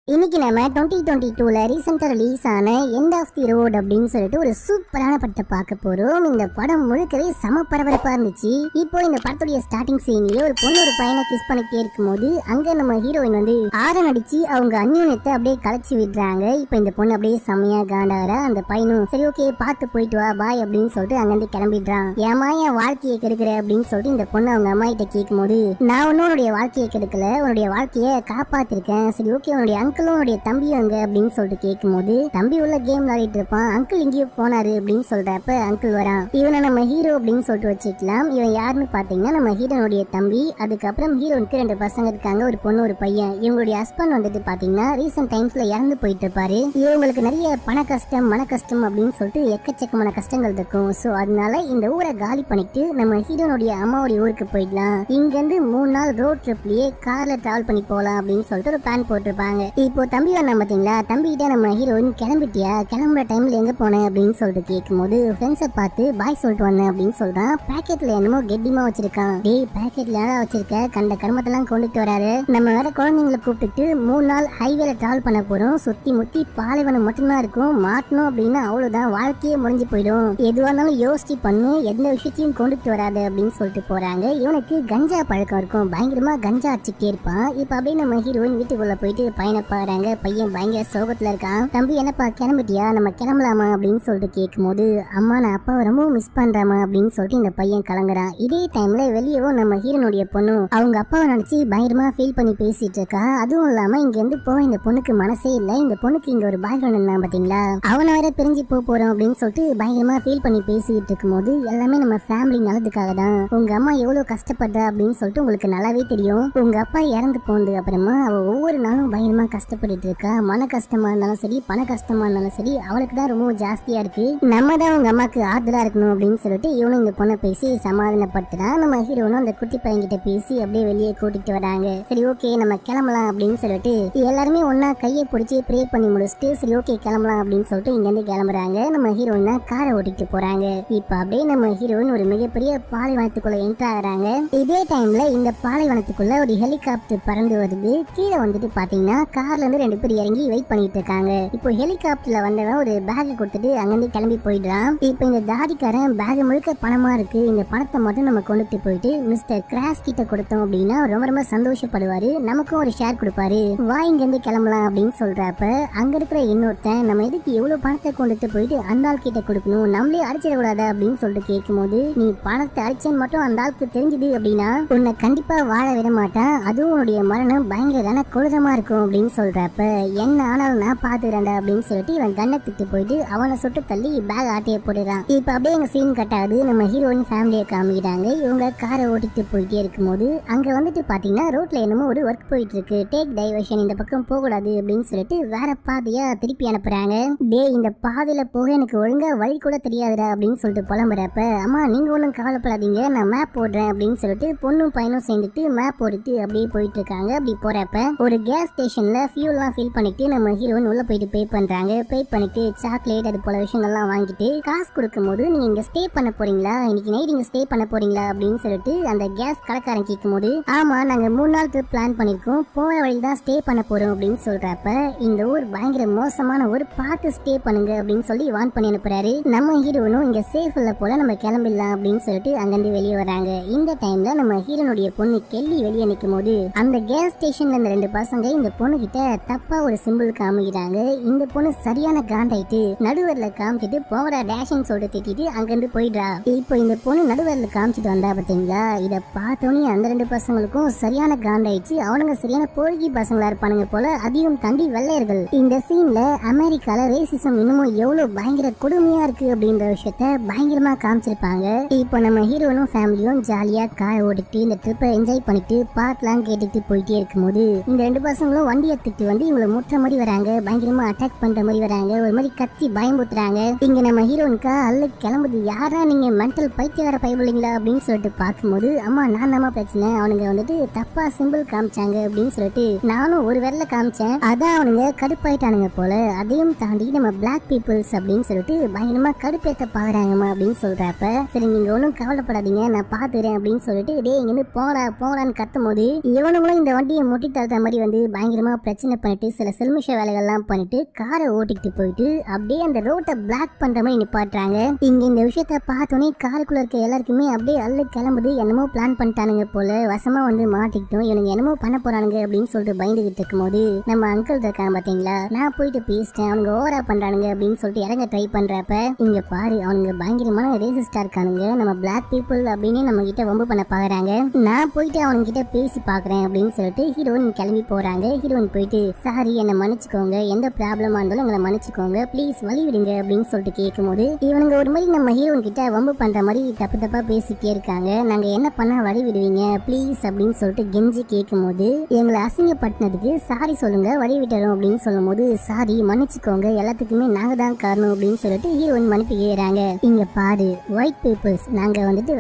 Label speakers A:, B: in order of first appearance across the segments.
A: இன்னைக்கு நம்ம 2022ல ரீசெண்டா ரிலீஸ் ஆன எண்ட் ஆஃப் தி ரோட் அப்படின்னு சொல்லிட்டு ஒரு சூப்பரான படத்தை பார்க்க போறோம். இந்த படம் முழுக்கவே சம பரபரப்பா இருந்துச்சு. இப்போ இந்த படத்துடைய ஸ்டார்டிங் சீன்லயே ஒரு பொண்ணு ஒரு பையனை கிஸ் பண்ணிட்டே இருக்கும்போது அங்க நம்ம ஹீரோயின் வந்து ஆரன் அடிச்சு அவங்க அந்யூனத்தை அப்படியே கலைச்சி விடுறாங்க. இப்போ இந்த பொண்ணு அப்படியே செம்மையா காண்டாரா, அந்த பையனும் சரி ஓகே பார்த்து போயிட்டு வா பாய் அப்படின்னு சொல்லிட்டு அங்கிருந்து கிளம்பிடுறான். ஏமா என் வாழ்க்கையை கெடுக்கிற அப்படின்னு சொல்லிட்டு இந்த பொண்ணு அவங்க அம்மா கிட்ட கேட்கும் போது, நான் ஒன்னும் உன்னுடைய வாழ்க்கையை கெடுக்கல, உன்னுடைய வாழ்க்கையை காப்பாத்திருக்கேன். சரி ஓகே உன்னுடைய அங்கிளுடைய தம்பி அங்க அப்படின்னு சொல்லிட்டு கேட்கும் போது, தம்பி உள்ள கேம் விளையாடிட்டு இருப்பான், அங்கிள் இங்கேயோ போனாரு அப்படின்னு சொல்றப்ப அங்கிள் வரான். இவனை நம்ம ஹீரோ அப்படின்னு சொல்லிட்டு வச்சுக்கலாம். இவன் யாருன்னு பாத்தீங்கன்னா நம்ம ஹீரோனுடைய தம்பி. அதுக்கப்புறம் ஹீரோனுக்கு 2 பசங்க இருக்காங்க, ஒரு பொண்ணு ஒரு பையன். இவங்களுடைய ஹஸ்பண்ட் வந்துட்டு பாத்தீங்கன்னா ரீசெண்ட் டைம்ஸ்ல இறந்து போயிட்டு இருப்பாரு. இவங்களுக்கு நிறைய பண கஷ்டம் மன கஷ்டம் அப்படின்னு சொல்லிட்டு எக்கச்சக்கமான கஷ்டங்கள் இருக்கும். சோ அதனால இந்த ஊரை காலி பண்ணிட்டு நம்ம ஹீரோனுடைய அம்மாவுடைய ஊருக்கு போயிடலாம், இங்க இருந்து 3 நாள் ரோட் ட்ரிப்லயே கார்ல டிராவல் பண்ணி போலாம் அப்படின்னு சொல்லிட்டு ஒரு பிளான் போட்டிருப்பாங்க. இப்போ தம்பி வந்தா பாத்தீங்களா, தம்பி கிட்ட நம்ம ஹீரோயின் கிளம்பிட்டியா, கிளம்புற டைம்ல எங்க போனேன் அப்படின்னு சொல்லிட்டு கேட்கும் போது ஃப்ரெண்ட்ஸை பார்த்து பாய் சொல்லிட்டு வந்தேன் அப்படின்னு சொல்றான். பாக்கெட்ல என்னமோ கெட்டிமா வச்சிருக்கான். டேய் பாக்கெட்ல வச்சிருக்க, கண்ட கர்மத்தெல்லாம் கொண்டுட்டு வராரு. நம்ம வேற குழந்தைங்களை கூப்பிட்டுட்டு 3 நாள் ஹைவேல டிராவல் பண்ண போறோம், சுத்தி முத்தி பாலைவனம் மட்டும்தான் இருக்கும், மாட்டணும் அப்படின்னா அவ்வளவுதான், வாழ்க்கையே முடிஞ்சு போயிடும், எதுவா இருந்தாலும் யோசிச்சு பண்ணு, எந்த விஷயத்தையும் கொண்டுட்டு வராது அப்படின்னு சொல்லிட்டு போறாங்க. இவனுக்கு கஞ்சா பழக்கம் இருக்கும், பயங்கரமா கஞ்சா அடிச்சுட்டே இருப்பான். இப்ப அப்படியே நம்ம ஹீரோயின் வீட்டுக்குள்ள போயிட்டு பையனை பாடுறாங்க. பையன் பயங்கர சோகத்துல இருக்கான். தம்பி என்னப்பா கிளம்பிட்டியா, நம்ம கிளம்பலாமா அப்படின்னு சொல்லிட்டு கேட்கும் போது, அம்மா நான் அப்பாவை ரொம்ப மிஸ் பண்றாமா அப்படின்னு சொல்லிட்டு இந்த பையன் கலங்குறான். இதே டைம்ல வெளியவும் நம்ம ஹீரோனுடைய பொண்ணு அவங்க அப்பாவை நினைச்சு பயங்கரமா ஃபீல் பண்ணி பேசிட்டு இருக்கா. அதுவும் இல்லாம இங்க இருந்து போக இந்த பொண்ணுக்கு மனசே இல்ல. இந்த பொண்ணுக்கு இங்க ஒரு பாய் ஃப்ரெண்ட் இருந்தான் பாத்தீங்களா, அவனை வேற பிரிஞ்சு போறோம் அப்படின்னு சொல்லிட்டு பயங்கரமா ஃபீல் பண்ணி பேசிட்டு இருக்கும் போது, எல்லாமே நம்ம ஃபேமிலி நல்லதுக்காக தான், உங்க அம்மா எவ்வளவு கஷ்டப்படுற அப்படின்னு சொல்லிட்டு உங்களுக்கு நல்லாவே தெரியும். உங்க அப்பா இறந்து போனது அப்புறமா அவ ஒவ்வொரு நாளும் பயங்கரமா கஷ்டப்பட்டு இருக்கா. மன கஷ்டமா இருந்தாலும் சரி பண கஷ்டமா இருந்தாலும் சரி அவளுக்கு தான் ரொம்ப ஜாஸ்தியா இருக்கு. நம்ம தான் உங்க அம்மாக்கு ஆறுதலா இருக்கணும் அப்படின்னு சொல்லிட்டு இவனும் இந்த பொண்ணை பேசி சமாதானப்படுத்துறான். நம்ம ஹீரோனும் அந்த குட்டி பையன் கிட்ட பேசி அப்படியே வெளியே கூட்டிட்டு வராங்க. சரி ஓகே நம்ம கிளம்பலாம் அப்படின்னு சொல்லிட்டு எல்லாருமே ஒன்னா கையை பிடிச்சி ப்ரே பண்ணி முடிச்சுட்டு சரி ஓகே கிளம்பலாம் அப்படின்னு சொல்லிட்டு இங்க இருந்து கிளம்புறாங்க. நம்ம ஹீரோயின் தான் காரை ஓட்டிட்டு போறாங்க. இப்ப அப்படியே நம்ம ஹீரோயின் ஒரு மிகப்பெரிய பாலைவனத்துக்குள்ள என்டர் ஆகுறாங்க. இதே டைம்ல இந்த பாலைவனத்துக்குள்ள ஒரு ஹெலிகாப்டர் பறந்து வருது. கீழே வந்துட்டு பாத்தீங்கன்னா கார்ல இருந்து 2 பேர் இறங்கி வெயிட் பண்ணிட்டு இருக்காங்க. இப்போ ஹெலிகாப்டர்ல வந்தவன் ஒரு பேக் கொடுத்துட்டு அங்கிருந்து கிளம்பி போயிடுறான். இப்போ இந்த தாடிக்காரன் பேக் முழுக்க பணமா இருக்கு, இந்த பணத்தை மட்டும் நம்ம கொண்டுட்டு போயிட்டு மிஸ்டர் கிராஸ் கிட்ட கொடுத்தோம் அப்படின்னா ரொம்ப ரொம்ப சந்தோஷப்படுவாரு, நமக்கும் ஒரு ஷேர் கொடுப்பாரு, வா இங்க இருந்து கிளம்பலாம் அப்படின்னு சொல்றப்ப அங்க இருக்கிற இன்னொருத்தன் நம்ம எதுக்கு எவ்வளவு பணத்தை கொண்டுட்டு போயிட்டு அந்த ஆள் கிட்ட கொடுக்கணும், நம்மளே அடிச்சிடக்கூடாது அப்படின்னு சொல்லிட்டு கேட்கும் போது, நீ பணத்தை அடிச்சேன்னு மட்டும் அந்த ஆளுக்கு தெரிஞ்சது அப்படின்னா உன்னை கண்டிப்பா வாழ விட மாட்டான், அதுவும் உன்னுடைய மரணம் பயங்கரமான கொடூரமா இருக்கும் அப்படின்னு சொல்றப்ப என்ன ஆனாலும் நான் பாத்துக்கிறேன்டா அப்படின்னு சொல்லிட்டு இவன் கண்ணை திட்டு போயிட்டு அவனை சுட்டு தள்ளி பேக் ஆட்டையை போடுறான். இப்ப அப்படியே எங்க சீன் கட்டாது. நம்ம ஹீரோயின் ஃபேமிலியை காமிக்கிறாங்க. இவங்க காரை ஓட்டிட்டு போயிட்டே இருக்கும்போது அங்க வந்துட்டு பாத்தீங்கன்னா ரோட்ல என்னமோ ஒரு ஒர்க் போயிட்டு இருக்கு, டேக் டைவர்ஷன், இந்த பக்கம் போக கூடாது அப்படின்னு சொல்லிட்டு வேற பாதையா திருப்பி அனுப்புறாங்க. டே இந்த பாதையில போக எனக்கு ஒழுங்கா வழி கூட தெரியாதுடா அப்படின்னு சொல்லிட்டு புலம்புறப்ப, அம்மா நீங்க ஒன்றும் கவலைப்படாதீங்க நான் மேப் போடுறேன் அப்படின்னு சொல்லிட்டு பொண்ணும் பையனும் சேர்ந்துட்டு மேப் போட்டுட்டு அப்படியே போயிட்டு இருக்காங்க. அப்படி போறப்ப ஒரு கேஸ் ஸ்டேஷன்ல ஃபியூல்லாம் ஃபில் பண்ணிட்டு நம்ம ஹீரோயின் உள்ள போயிட்டு பே பண்றாங்க. பே பண்ணிட்டு சாக்லேட் அது போல விஷயங்கள்லாம் வாங்கிட்டு காசு கொடுக்கும்போது, நீங்க இங்க ஸ்டே பண்ண போறீங்களா, இன்னைக்கு நைட் இங்க ஸ்டே பண்ண போறீங்களா அப்படின்னு சொல்லிட்டு அந்த கேஸ் கடைக்காரன் கேட்கும் போது, ஆமா நாங்க 3 நாள் ட்ரிப் பிளான் பண்ணிருக்கோம், போற வழியில் தான் ஸ்டே பண்ண போறோம் அப்படின்னு சொல்றப்ப, இந்த ஊர் பயங்கர மோசமான ஒரு பார்த்து ஸ்டே பண்ணுங்க அப்படின்னு சொல்லி வான் பண்ணி அனுப்புறாரு. நம்ம ஹீரோனும் இங்க சேஃப் இல்ல போல நம்ம கிளம்பிடலாம் அப்படின்னு சொல்லிட்டு அங்கிருந்து வெளியே வராங்க. இந்த டைம்ல நம்ம ஹீரோனுடைய பொண்ணு கெல்லி வெளியே நிற்கும் போது அந்த கேஸ் ஸ்டேஷன்ல இந்த 2 பசங்க இந்த பொண்ணு கிட்ட தப்பா ஒரு சிம்பிள் காமிக்கிறாங்க. இந்த பொண்ணு சரியான காண்டாயிட்டு நடுவரில் காமிச்சிட்டு போறா டேஷன் சொல்லிட்டு திட்டிட்டு அங்கிருந்து போயிடுறா. இப்போ இந்த பொண்ணு நடுவரில் காமிச்சிட்டு வந்தா பாத்தீங்களா, இதை பார்த்தோன்னே அந்த 2 பசங்களுக்கும் சரியான காண்டாயிடுச்சு. அவனுங்க சரியான போர்கி பசங்களா இருப்பானுங்க போல, அதிகம் தாண்டி வெள்ளையர்கள். இந்த சீன்ல அமெரிக்கால ரேசிசம் இன்னமும் எவ்வளவு பயங்கர கொடுமையா இருக்கு அப்படின்ற விஷயத்த பயங்கரமா காமிச்சிருப்பாங்க. இப்போ நம்ம ஹீரோனும் ஃபேமிலியும் ஜாலியா கார் ஓடிட்டு இந்த ட்ரிப்பை என்ஜாய் பண்ணிட்டு பாட்டுலாம் கேட்டுட்டு போயிட்டே இருக்கும்போது இந்த 2 பசங்களும் வண்டி எடுத்துட்டு வந்து இவங்களை முற்ற மாதிரி வராங்க, பயங்கரமா அட்டாக் பண்ற மாதிரி வராங்க, ஒரு மாதிரி கத்தி பயமுத்துறாங்க. இங்க நம்ம ஹீரோனுக்கா அல்ல கிளம்புது, யாரா நீங்க மென்டல் பைத்தியக்கார பயப்படலீங்களா அப்படின்னு சொல்லிட்டு பார்க்கும்போது, அம்மா நான் நம்ம பிரச்சனை, அவனுங்க வந்துட்டு தப்பா சிம்பிள் காமிச்சாங்க அப்படின்னு சொல்லிட்டு நானும் ஒரு வெள்ள காமிச்சேன், அதான் அவனுங்க கடுப்பாயிட்டானுங்க போல, அதையும் தாண்டி நம்ம பிளாக் பீப்புள்ஸ் அப்படின்னு சொல்லிட்டு பயங்கரமா கடுப்பேத்த பாக்குறாங்கம்மா அப்படின்னு சொல்றப்ப, சரி நீங்க ஒன்றும் கவலைப்படாதீங்க நான் பாத்துறேன் அப்படின்னு சொல்லிட்டு டே இங்க இருந்து போறான்னு கத்தும் போது இவனுங்களும் இந்த வண்டியை முட்டி தள்ளுற மாதிரி வந்து பயங்கரமா பிரச்சனை பண்ணிட்டு சில செல்மிஷ வேலைகள்லாம் பண்ணிட்டு காரை ஓட்டிட்டு போயிட்டு அப்படியே அந்த ரோட்டை பிளாக் பண்ற மாதிரி நிப்பாட்டுறாங்க. இங்க இந்த விஷயத்த பார்த்தோன்னே காருக்குள்ள இருக்க எல்லாருக்குமே அப்படியே அள்ளு கிளம்புது. என்னமோ பிளான் பண்ணிட்டானுங்க போல, வசமா வந்து மாட்டிக்கிட்டோம், இவனுங்க என்னமோ பண்ண போறானுங்க அப்படின்னு சொல்லிட்டு பயந்துகிட்டு இருக்கும் போது நம்ம அங்கிள் இருக்காங்க பாத்தீங்களா, நான் போயிட்டு பேசிட்டேன், அவனுங்க ஓவரா பண்றானுங்க அப்படின்னு சொல்லிட்டு இறங்க ட்ரை பண்றப்ப இங்க பாரு அவனுங்க பயங்கரமான ரேசிஸ்டா இருக்கானுங்க, நம்ம பிளாக் பீப்புள் அப்படின்னு நம்ம கிட்ட வம்பு பண்ண பாக்குறாங்க, நான் போயிட்டு அவனுங்க கிட்ட பேசி பாக்குறேன் அப்படின்னு சொல்லிட்டு ஹீரோயின் கிளம்பி போறாங்க. ஹீரோயின் போயிட்டு சாரி என்ன மன்னிச்சுக்கோங்க, எந்த ப்ராப்ளமா இருந்தாலும் எங்களை மன்னிச்சுக்கோங்க, ப்ளீஸ் வழி விடுங்க அப்படின்னு சொல்லிட்டு கேட்கும் போது இவனுங்க ஒரு மாதிரி நம்ம ஹீரோயின் கிட்ட வம்பு பண்ற மாதிரி தப்பு தப்பா பேசிட்டே இருக்காங்க. நாங்க என்ன பண்ணா வழி விடுவீங்க ப்ளீஸ் அப்படின்னு சொல்லிட்டு கெஞ்சி கேட்கும் போது எங்களை அசிங்கப்பட்டினதுக்கு சாரி சொல்லுங்க வழி விட்டுறோம் அப்படின்னு சொல்லும் போது சாரி மன்னிச்சுக்கோங்க, எல்லாத்துக்குமே நாங்க தான் காரணம் அப்படின்னு சொல்லிட்டு ஹீரோயின் மன்னிப்பு கேட்கறாங்க. இங்க பாரு ஒயிட் பீப்புள்ஸ், நாங்க வந்துட்டு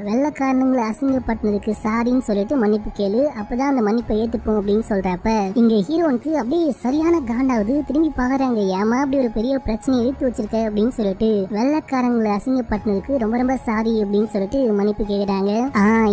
A: வெள்ளைக்காரனுங்களை அசிங்கப்பட்டினதுக்கு சாரின்னு சொல்லிட்டு மன்னிப்பு கேளு, அப்பதான் அந்த மன்னிப்பை ஏத்துப்போம் அப்படின்னு சொல்றப்ப இங்க ஹீரோனுக்கு அப்படியே சரியான காண்டாவது. திரும்பி பாக்குறாங்க, ஏமா அப்படி ஒரு பெரிய பிரச்சனையை இழுத்து வச்சிருக்க அப்படின்னு சொல்லிட்டு வெள்ளைக்காரங்களை அசிங்கப்பட்டினதுக்கு ரொம்ப ரொம்ப சாரி அப்படின்னு சொல்லிட்டு மன்னிப்பு கேட்கறாங்க.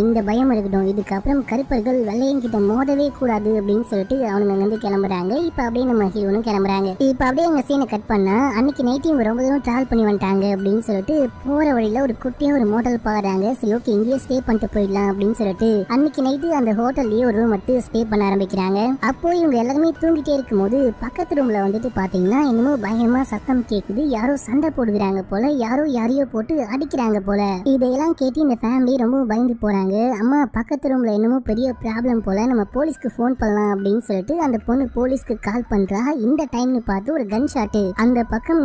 A: இந்த பயம் இருக்கட்டும், இதுக்கப்புறம் கருப்பர்கள் வெள்ளையன் கிட்ட மோதவே கூடாது அப்படின்னு சொல்லிட்டு அவனுங்க வந்து கிளம்புறாங்க. இப்ப அப்படியே நம்ம ஹீரோனும் கிளம்புறாங்க. இப்ப அப்படியே எங்க சீனை கட் பண்ணா அன்னைக்கு நைட்டு இவங்க ரொம்ப தூரம் டிராவல் பண்ணி வந்துட்டாங்க அப்படின்னு சொல்லிட்டு போற வழியில ஒரு குட்டியா ஒரு மோட்டல் பாக்குறாங்க. சரி ஓகே இங்கேயே ஸ்டே பண்ணிட்டு போயிடலாம் அப்படின்னு சொல்லிட்டு அன்னைக்கு நைட்டு அந்த ஹோட்டல்லயே ஒரு ரூம் மட்டும் ஸ்டே பண்ண ஆரம்பிக்கிறாங்க. அப்போ இவங்க எல்லாருமே தூங்கிட்டே இருக்கும் போது பக்கத்து ரூம்ல வந்துட்டு பாத்தீங்கன்னா என்னமோ பயங்கரமா சத்தம் கேக்குது, யாரோ சண்டை போடுகிறாங்க போல, யாரோ யாரையோ போட்டு அடிக்கிறாங்க போல. இதையெல்லாம் கேட்டு இந்த ஃபேமிலி ரொம்ப பயந்து போறாங்க. அம்மா பக்கத்து ரூம்ல என்னமோ பெரிய ப்ராப்ளம் போல, நம்ம போலீஸ்க்கு போன் பண்ணலாம் அப்படின்னு சொல்லிட்டு அந்த பொண்ணு போலீஸ்க்கு கால் பண்றா. இந்த டைம்னு பார்த்து ஒரு கன் ஷாட் அந்த பக்கம்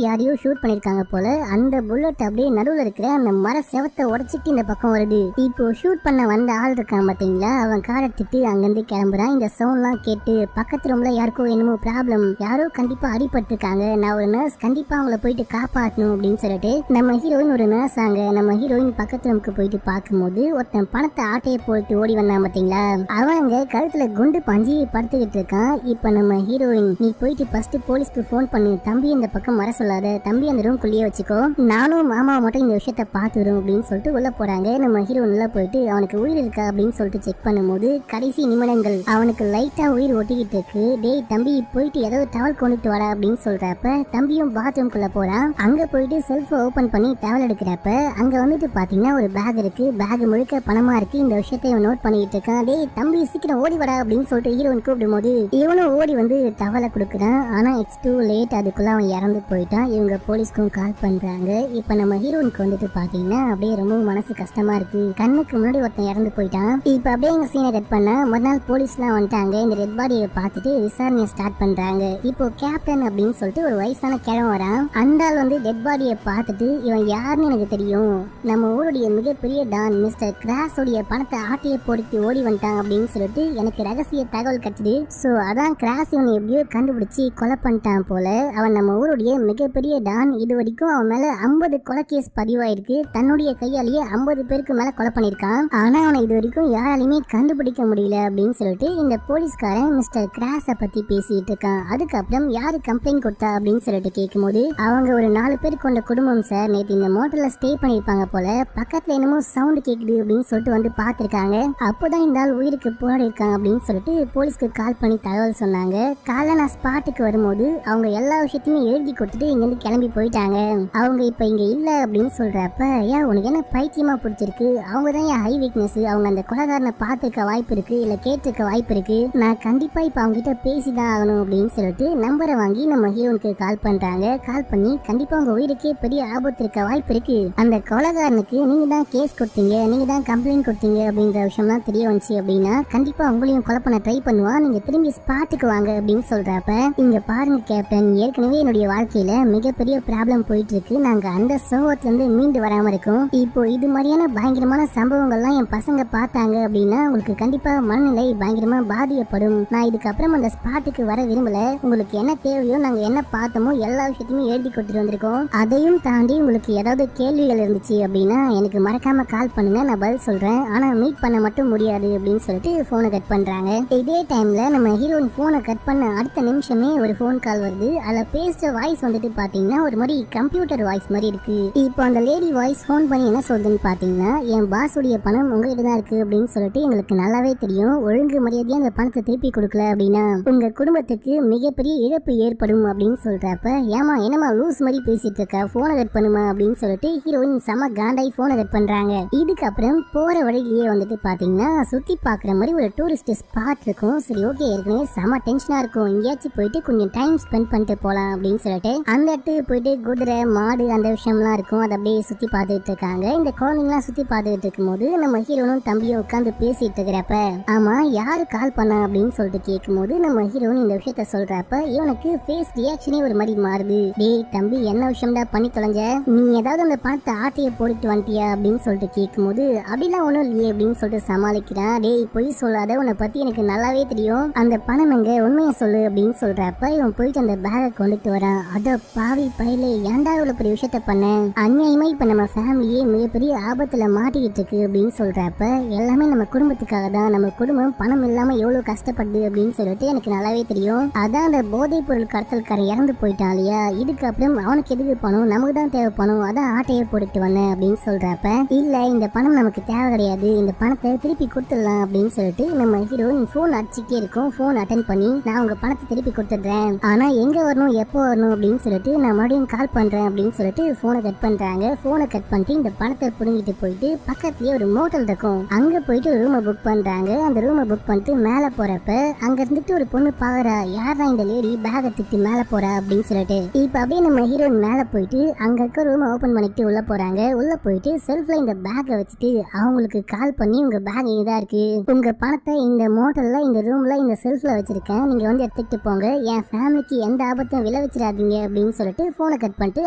A: யாரையோ ஷூட் பண்ணிருக்காங்க போல. அந்த புல்லட் அப்படியே நடுவுல இருக்கிற அந்த மர செவத்தை உடைச்சிட்டு இந்த பக்கம் வருது. இப்போ ஷூட் பண்ண வந்த ஆள் இருக்கான் பாத்தீங்களா, அவன் கார் எடுத்துட்டு அங்கிருந்து கிளம்புறான். இந்த சவுண்ட்லாம் கேட்டு பக்கத்து ரூம்ல யாருக்கோ என்னமோ ப்ராப்ளம், யாரோ கண்டிப்பா அடிபட்டு இருக்காங்க, நான் ஒரு நர்ஸ், கண்டிப்பா அவங்கள போயிட்டு காப்பாற்றணும் அப்படின்னு சொல்லிட்டு நம்ம ஹீரோயின் ஒரு நர்ஸ் ஆங்க நம்ம ஹீரோயின் பக்கத்து ரூமுக்கு போயிட்டு பார்க்கும்போது ஒருத்தன் பணத்தை ஆட்டையை போட்டு ஓடி வந்தான் பாத்தீங்களா, அவங்க கழுத்துல குண்டு பாஞ்சி படுத்துக்கிட்டு இருக்கான். இப்ப நம்ம ஹீரோயின் நீ போயிட்டு ஃபர்ஸ்ட் போலீஸ்க்கு போன் பண்ணு, தம்பி இந்த பக்கம் வர சொல்லாத, தம்பி அந்த ரூம் குள்ளேயே வச்சுக்கோ, நானும் மாமாவை மட்டும் இந்த விஷயத்த பாத்துரும் அப்படின்னு சொல்லிட்டு உள்ள போறாங்க. நம்ம ஹீரோயின் உள்ள போயிட்டு அவனுக்கு உயிர் இருக்கா அப்படின்னு சொல்லிட்டு செக் பண்ணும்போது கடைசி நிமிடங்கள் அவனுக்கு லைட்டா உயிர் ஒட்டிக்கிட்டு இருக்கு. டேய் தம்பி போயிட்டு ஏதோ டவல் கொண்டுட்டு வர அப்படின்னு சொல்றப்ப தம்பியும் பாத்ரூம் குள்ள போறான். அங்க போயிட்டு செல்ஃப் ஓபன் பண்ணி டவல் எடுக்கிறப்ப அங்க வந்துட்டு பாத்தீங்கன்னா ஒரு பேக் இருக்கு, பேக் முழுக்க பணமா இருக்கு. இந்த விஷயத்தை இவன் நோட் பண்ணிட்டு இருக்கான். டேய் தம்பி சீக்கிரம் ஓடி வர அப்படின்னு சொல்லிட்டு ஹீரோயின் கூப்பிடும் போது இவனும் ஓடி வந்து டவலை கொடுக்குறான். ஆனா இட்ஸ் டூ லேட், அதுக்குள்ள அவன் இறந்து போயிட்டான். இவங்க போலீஸ்க்கும் கால் பண்றாங்க. இப்ப நம்ம ஹீரோனுக்கு வந்துட்டு பாத்தீங்கன்னா அப்படியே ரொம்ப மனசு கஷ்டமா இருக்கு, கண்ணுக்கு முன்னாடி ஒருத்தன் இறந்து போயிட்டான். இப்ப அப்படியே எங்க சீனை கட் பண்ண மறுநாள் போலீஸ் எல்லாம் வந்துட்டாங்க. இந்த டெட் பாடியை பார்த்துட்டு விசாரணையை ஸ்டார்ட் பண்றாங்க. இப்போ கேப்டன் அப்படின்னு சொல்லிட்டு ஒரு வயசான கிழவன் வரான். அந்த ஆள் வந்து டெட் பாடியை பார்த்துட்டு இவன் யாருன்னு எனக்கு தெரியும், நம்ம ஊருடைய மிகப்பெரிய டான் மிஸ்டர் கிராஸோடைய பணத்தை ஆட்டையை போடுத்தி ஓடி வந்துட்டான் அப்படின்னு சொல்லிட்டு எனக்கு ரகசிய தகவல் கிடைச்சது. சோ அதான் கிராஸ் இவனை எப்படியோ கண்டுபிடிச்சு கொலை பண்ணிட்டான் போல. அவன் நம்ம ஊருடைய மிகப்பெரிய டான். இது வரைக்கும் அவன் மேல 50 கொலை கேஸ் பதிவாயிருக்கு, தன்னுடைய கையாலேயே 50 பேருக்கு மேல கொலை பண்ணிருக்கான். ஆனா அவனை இது வரைக்கும் யாராலையுமே கண்டுபிடிக்க முடியல அப்படின்னு சொல்லிட்டு இந்த போலீஸ்காரன் மிஸ்டர் கிராஸ பத்தி பேசிட்டு இருக்கான். அதுக்கப்புறம் யாரு கம்ப்ளைண்ட் கொடுத்தா அப்படின்னு சொல்லிட்டு கேட்கும் போது அவங்க ஒரு 4 பேர் கொண்ட குடும்பம் சார், நேற்று இந்த மோட்டர்ல ஸ்டே பண்ணிருப்பாங்க போல, பக்கத்துல என்னமோ சவுண்ட் கேக்குது அப்படின்னு சொல்லிட்டு வந்து பாத்திருக்காங்க, அப்போதான் இந்த ஆள் உயிருக்கு போராடி இருக்காங்க அப்படின்னு சொல்லிட்டு போலீஸ்க்கு கால் பண்ணி தகவல் சொன்னாங்க. காலைல நான் ஸ்பாட்டுக்கு வரும்போது அவங்க எல்லா விஷயத்தையுமே எழுதி கொடுத்துட்டு இங்க இருந்து கிளம்பி போயிட்டாங்க. அவங்க இப்ப இங்க இல்ல அப்படின்னு சொல்றப்ப ஏன் உனக்கு என்ன பைத்தியமா பிடிச்சிருக்கு, அவங்க தான் என் ஹை வீக்னஸ், அவங்க அந்த கொலைகாரனை பார்த்துருக்க வாய்ப்பு இருக்கு, இல்ல கேட்டிருக்க வாய்ப்பு இருக்கு, நான் கண்டிப்பா இப்ப அவங்க கிட்ட பேசிதான் ஆகணும் அப்படின்னு சொல்லிட்டு நம்பரை வாங்கி நம்ம ஹீரோனுக்கு கால் பண்றாங்க. கால் பண்ணி கண்டிப்பா உங்க உயிருக்கே பெரிய ஆபத்து இருக்க வாய்ப்பு இருக்கு, அந்த கொலைகாரனுக்கு நீங்க தான் கேஸ் கொடுத்தீங்க, நீங்க தான் கம்ப்ளைண்ட் கொடுத்தீங்க அப்படின்ற விஷயம்லாம் தெரிய வந்துச்சு அப்படின்னா கண்டிப்பா உங்களையும் கொலை பண்ண ட்ரை பண்ணுவான், நீங்க திரும்பி ஸ்பாட்டுக்கு வாங்க அப்படின்னு சொல்றப்ப இங்க பாருங்க கேப்டன், ஏற்கனவே என்னுடைய வாழ்க்கையில மிகப்பெரிய ப்ராப்ளம் போயிட்டு இருக்கு, நாங்க அந்த சோகத்துல இருந்து மீண்டு வராம இருக்கோம், இப்போ இது மாதிரியான பயங்கரமான சம்பவங்கள்லாம் என் பசங்க பார்த்தாங்க அப்படின்னா உங்களுக்கு கண்டிப்பா மனநிலை பயங்கரமா பாதிக்கப்படும், நான் இதுக்கப்புறம் அந்த ஸ்பாட்டுக்கு வர விரும்பல, உங்களுக்கு என்ன தேவையோ நாங்க என்ன பார்த்தோமோ எல்லா விஷயத்தையுமே எழுதி கொடுத்துட்டு வந்திருக்கோம், அதையும் தாண்டி உங்களுக்கு ஏதாவது கேள்விகள் இருந்துச்சு அப்படின்னா எனக்கு மறக்காம கால் பண்ணுங்க, நான் பதில் சொல்றேன், ஆனா மீட் பண்ண மட்டும் முடியாது அப்படின்னு சொல்லிட்டு போனை கட் பண்றாங்க. இதே டைம்ல நம்ம ஹீரோயின் போனை கட் பண்ண அடுத்த நிமிஷமே ஒரு போன் கால் வருது. அதுல பேசுற வாய்ஸ் வந்துட்டு பாத்தீங்கன்னா ஒரு மாதிரி கம்ப்யூட்டர் வாய்ஸ் மாதிரி இருக்கு. இப்போ அந்த லேடி வாய்ஸ் போன் பண்ணி என்ன சொல்றதுன்னு பாத்தீங்கன்னா என் பாஸுடைய பணம் உங்ககிட்ட தான் இருக்கு அப்படின்னு சொல்லிட்டு எங்களுக்கு நல்லாவே தெரியும், ஒழுங்கு மரியாதையா அந்த பணத்தை திருப்பி திருப்பி கொடுக்கல அப்படின்னா உங்க குடும்பத்துக்கு மிகப்பெரிய இழப்பு ஏற்படும் அப்படின்னு சொல்றப்ப, ஏமா என்னமா லூஸ் மாதிரி பேசிட்டு இருக்க, போனை கட் பண்ணுமா அப்படின்னு சொல்லிட்டு ஹீரோயின் செம காண்டாய் போனை கட் பண்றாங்க. இதுக்கப்புறம் போற வழியிலேயே வந்துட்டு பாத்தீங்கன்னா சுத்தி பாக்குற மாதிரி ஒரு டூரிஸ்ட் ஸ்பாட் இருக்கும். சரி ஓகே, ஏற்கனவே செம டென்ஷனா இருக்கும், எங்கேயாச்சும் போயிட்டு கொஞ்சம் டைம் ஸ்பெண்ட் பண்ணிட்டு போலாம் அப்படின்னு சொல்லிட்டு அந்த இடத்துக்கு போயிட்டு குதிரை மாடு அந்த விஷயம்லாம் இருக்கும், அதை அப்படியே சுத்தி பார்த்துட்டு இருக்காங்க. இந்த குழந்தைங்களாம் சுத்தி பார்த்துட்டு இருக்கும் போது நம்ம ஹீரோனும் தம்பியும் உட்காந்து பேசிட்டு இருக்கிறப்ப, ஆமா யாரு கால் பண்ண அப்படின்னு சொல்லிட்டு கேட்கும் போது நம்ம ஹீரோன் இந்த விஷயத்த சொல்றப்ப இவனுக்கு ஃபேஸ் ரியாக்ஷனே ஒரு மாதிரி மாறுது. டேய் தம்பி, என்ன விஷயம்டா பண்ணி தொலைஞ்ச, நீ ஏதாவது அந்த பணத்தை ஆட்டையை போட்டுட்டு வந்துட்டியா அப்படின்னு சொல்லிட்டு கேட்கும் போது அப்படிலாம் ஒண்ணும் இல்லையே அப்படின்னு சொல்லிட்டு சமாளிக்கிறான். டேய் பொய் சொல்லாத, உன்னை பத்தி எனக்கு நல்லாவே தெரியும், அந்த பணம் எங்க, உண்மையை சொல்லு அப்படின்னு சொல்றப்ப இவன் போயிட்டு அந்த பேகை கொண்டுட்டு வரான். அத பாவி பையில ஏன்டா இவ்வளவு பெரிய விஷயத்த பண்ண, அநியாயமா இப்ப நம்ம ஃபேமிலியே மிகப்பெரிய ஆபத்துல மாட்டிக்கிட்டு இருக்கு அப்படின்னு சொல்றப்ப, எல்லாமே நம்ம குடும்பத்துக்காக தான், நம்ம குடும்பம் பணம் இல்லாம எவ்வளவு கஷ்டப்படுது அப்படின்னு சொல்லிட்டு எனக்கு நல்லாவே தெரியும். அதான் அந்த போதைப் பொருள் கடத்தல்காரன் இறந்து போயிட்டான் இல்லையா, இதுக்கப்புறம் அவனுக்கு எதுக்கு பணம், நமக்கு தான் தேவை பணம், அதான் ஆட்டையை போட்டுட்டு வந்தேன் அப்படின்னு சொல்றப்ப, இல்ல இந்த பணம் நமக்கு தேவை கிடையாது, இந்த பணத்தை திருப்பி கொடுத்துடலாம் அப்படின்னு சொல்லிட்டு நம்ம ஹீரோயின் போன் அடிச்சுட்டே இருக்கும். போன் அட்டன் பண்ணி நான் உங்க பணத்தை திருப்பி கொடுத்துடுறேன், ஆனா எங்க வரணும் எப்போ வரணும் அப்படின்னு சொல்லிட்டு நான் மறுபடியும் கால் பண்றேன் அப்படின்னு சொல்லிட்டு போனை கட் பண்றாங்க. போனை கட் பண்ணிட்டு இந்த பணத்தை புடுங்கிட்டு போயிட்டு பக்கத்துலயே ஒரு மோட்டல் இருக்கும், அங்க போயிட்டு ஒரு ரூமை புக் பண்றாங்க. அந்த ரூமை புக் பண்ணிட்டு மேல போறப்ப அங்க இருந்துட்டு ஒரு பொண்ணு பாக்குறா, யாரா இந்த லேடி பேக் எடுத்துட்டு மேல போறா அப்படின்னு சொல்லிட்டு. இப்ப அப்படியே நம்ம ஹீரோயின் மேல போயிட்டு அங்க இருக்க ரூமை ஓபன் பண்ணிட்டு உள்ள போறாங்க. உள்ள போயிட்டு செல்ஃப்ல இந்த பேக்கை வச்சுட்டு அவங்களுக்கு கால் பண்ணி, உங்க பேக் இங்கதான் இருக்கு, உங்க பணத்தை இந்த மோட்டல்ல இந்த ரூம்ல இந்த செல்ஃப்ல வச்சிருக்கேன், நீங்க வந்து எடுத்துக்கிட்டு போங்க, என் ஃபேமிலிக்கு எந்த ஆபத்தும் விளைவிச்சிடாதீங்க அப்படின்னு சொல்லிட்டு போனை கட் பண்ணிட்டு